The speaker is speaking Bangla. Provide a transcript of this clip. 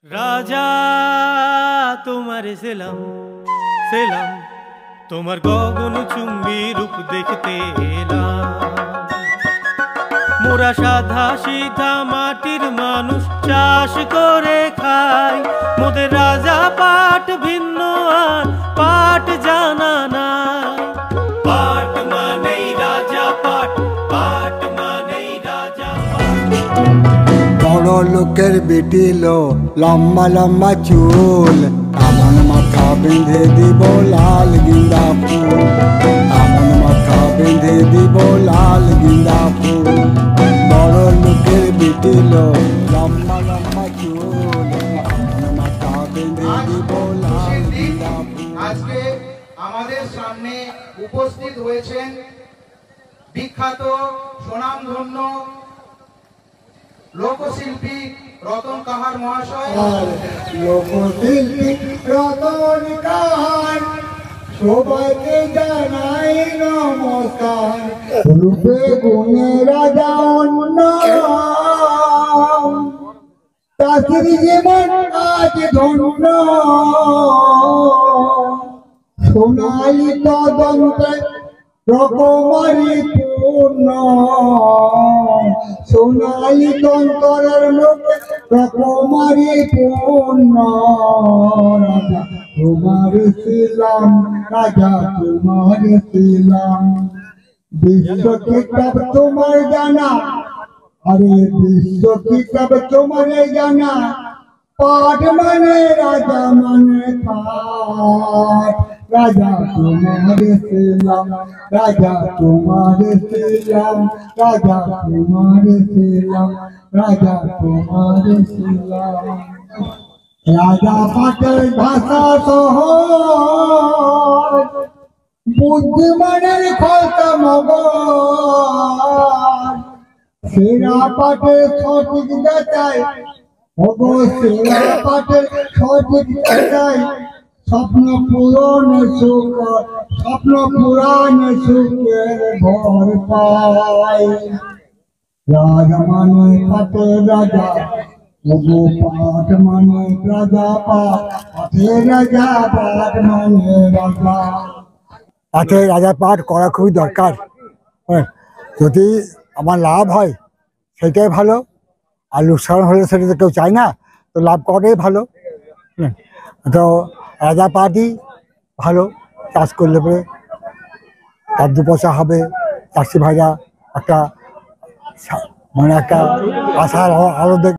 রাজা তোমার সেলাম সেলাম, তোমার গগন চুম্বি রূপ দেখতে এলাম। মোরা সাধা সিধা মাটির মানুষ, চাষ করে খাই। মোদের রাজা পাট ভিন্ন আর পাট জানা নাই। পাট মানেই রাজা পাট, পাট মানেই রাজা পাট। বড় লোকের বেটিল লম্বা লম্বা চুল, এমন মাথা বেঁধে দিব লাল গিন্দা ফুল, এমন মাথা বেঁধে দিব লাল গিন্দা ফুল। বড় লোকের বেটিল লম্বা লম্বা চুল, এমন মাথা বেঁধে দিব লাল গিন্দা ফুল। আজকে আমাদের সামনে উপস্থিত হয়েছেন বিখ্যাত সুনামধন্য লোকশিল্পী রতন কাহার মহাশয়। লোকশিল্পী রতন কাহার সবাইকে জানাই নমস্কার। রূপে গুণে রাজা অন্য, তাদের জীবন আজ ধন্য। সোনালি তদন্তে রকমারি পূর্ণ, সোনালি তন্তরের লোকে রকমারি পূর্ণ। রাজা তোমার ছিলাম, রাজা তোমার ছিলাম। বিশ্ব কিতাব তোমার জানা, আরে বিশ্ব কিতাব তোমার জানা। পাট মানে রাজা মানে পাট, রাজা তোমার ছিলাম, রাজা তোমার ছিলাম, রাজা তোমার ছিলাম, রাজা তোমার ছিলাম। রাজা পাটের ভাষা সহজ, বুদ্ধিমানের খলতা মগজ। সেরা পাটের সঠিক যাচাই, ওগো সেরা পাটের সঠিক যাচাই। স্বপ্ন পূরণে সুখ, স্বপ্ন পূরণে সুখের ভর পাই। রাজা মানে পাটের রাজা, ওগো পাট মানে রাজা পাট, পাটের রাজা পাট মানে রাজা। পাটের রাজা পাট করা খুবই দরকার। যদি আমার লাভ হয় সেটাই ভালো, আর লোকসান হলে সেটা তো কেউ চায় না, তো লাভ করাই ভালো। তো রাজা পাটই ভালো, চাষ করলে পরে তার দু পয়সা হবে। চাষি ভাইরা একটা মানে একটা আশার আলো